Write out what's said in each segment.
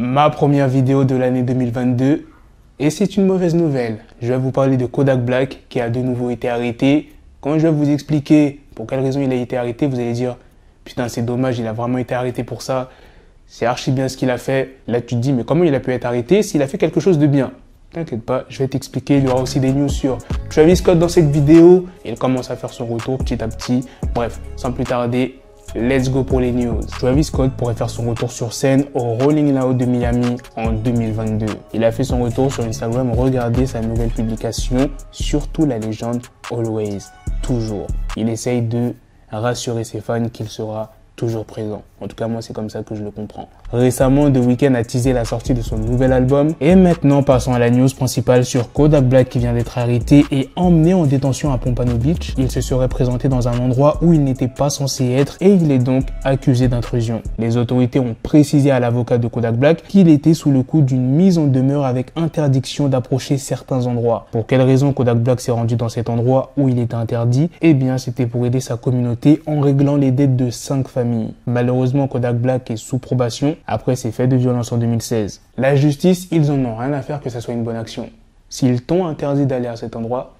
ma première vidéo de l'année 2022 et c'est une mauvaise nouvelle. Je vais vous parler de Kodak Black qui a de nouveau été arrêté. Quand je vais vous expliquer pour quelle raison il a été arrêté, vous allez dire putain c'est dommage, il a vraiment été arrêté pour ça. C'est archi bien ce qu'il a fait. Là tu te dis mais comment il a pu être arrêté s'il a fait quelque chose de bien? T'inquiète pas, je vais t'expliquer. Il y aura aussi des news sur Travis Scott dans cette vidéo. Il commence à faire son retour petit à petit. Bref, sans plus tarder, let's go pour les news. Travis Scott pourrait faire son retour sur scène au Rolling Loud de Miami en 2022. Il a fait son retour sur Instagram. Regardez sa nouvelle publication. Surtout la légende Always, toujours. Il essaye de rassurer ses fans qu'il sera toujours présent. En tout cas, moi, c'est comme ça que je le comprends. Récemment, The Weeknd a teasé la sortie de son nouvel album. Et maintenant, passons à la news principale sur Kodak Black qui vient d'être arrêté et emmené en détention à Pompano Beach. Il se serait présenté dans un endroit où il n'était pas censé être et il est donc accusé d'intrusion. Les autorités ont précisé à l'avocat de Kodak Black qu'il était sous le coup d'une mise en demeure avec interdiction d'approcher certains endroits. Pour quelle raison Kodak Black s'est rendu dans cet endroit où il était interdit? Eh bien, c'était pour aider sa communauté en réglant les dettes de 5 familles. Malheureusement, Kodak Black est sous probation après ses faits de violence en 2016. La justice, ils en ont rien à faire que ça soit une bonne action. S'ils t'ont interdit d'aller à cet endroit,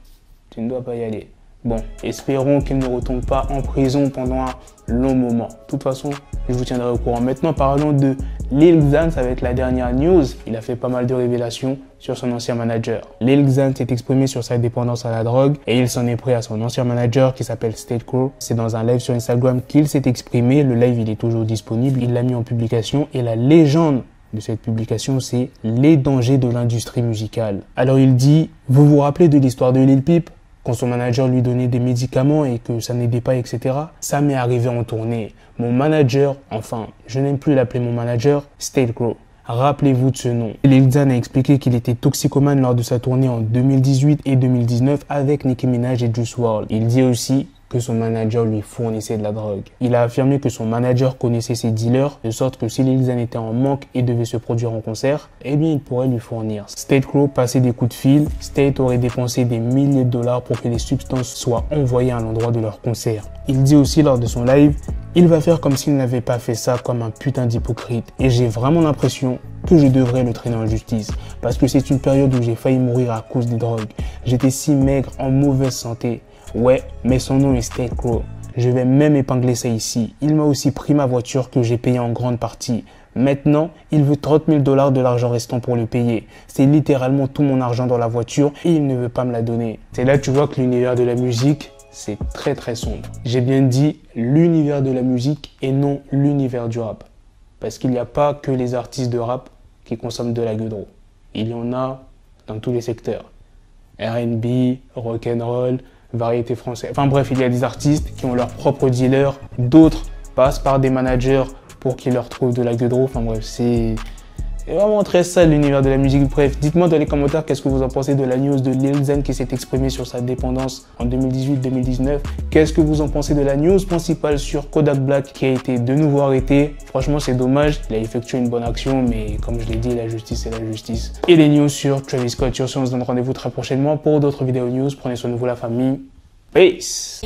tu ne dois pas y aller. Bon, espérons qu'il ne retombe pas en prison pendant un long moment. De toute façon, je vous tiendrai au courant. Maintenant, parlons de Lil Xan, ça va être la dernière news. Il a fait pas mal de révélations sur son ancien manager. Lil Xan s'est exprimé sur sa dépendance à la drogue et il s'en est pris à son ancien manager qui s'appelle State Crow. C'est dans un live sur Instagram qu'il s'est exprimé. Le live, il est toujours disponible. Il l'a mis en publication et la légende de cette publication, c'est les dangers de l'industrie musicale. Alors il dit, vous vous rappelez de l'histoire de Lil Peep? Quand son manager lui donnait des médicaments et que ça n'aidait pas, etc. Ça m'est arrivé en tournée. Mon manager, enfin, je n'aime plus l'appeler mon manager, State Crow. Rappelez-vous de ce nom. Lil Xan a expliqué qu'il était toxicomane lors de sa tournée en 2018 et 2019 avec Nicki Minaj et Juice WRLD. Il dit aussi que son manager lui fournissait de la drogue. Il a affirmé que son manager connaissait ses dealers, de sorte que si Lil Xan était en manque et devait se produire en concert, eh bien il pourrait lui fournir. State Crow passait des coups de fil, State aurait dépensé des milliers de dollars pour que les substances soient envoyées à l'endroit de leur concert. Il dit aussi lors de son live, il va faire comme s'il n'avait pas fait ça comme un putain d'hypocrite. Et j'ai vraiment l'impression que je devrais le traîner en justice. Parce que c'est une période où j'ai failli mourir à cause des drogues. J'étais si maigre, en mauvaise santé. Ouais, mais son nom est State Crow. Je vais même épingler ça ici. Il m'a aussi pris ma voiture que j'ai payée en grande partie. Maintenant, il veut 30 000 $ de l'argent restant pour le payer. C'est littéralement tout mon argent dans la voiture et il ne veut pas me la donner. C'est là que tu vois que l'univers de la musique, c'est très très sombre. J'ai bien dit l'univers de la musique et non l'univers du rap. Parce qu'il n'y a pas que les artistes de rap qui consomment de la gueudreau. Il y en a dans tous les secteurs. R&B, rock'n'roll, variété française. Enfin bref, il y a des artistes qui ont leur propre dealer, d'autres passent par des managers pour qu'ils leur trouvent de la gueudreau. Enfin bref, c'est vraiment très sale l'univers de la musique. Bref, dites-moi dans les commentaires qu'est-ce que vous en pensez de la news de Lil Xan qui s'est exprimé sur sa dépendance en 2018-2019. Qu'est-ce que vous en pensez de la news principale sur Kodak Black qui a été de nouveau arrêté? Franchement, c'est dommage. Il a effectué une bonne action, mais comme je l'ai dit, la justice, c'est la justice. Et les news sur Travis Scott. Sur ce, on se donne rendez-vous très prochainement pour d'autres vidéos news. Prenez soin de vous, la famille. Peace.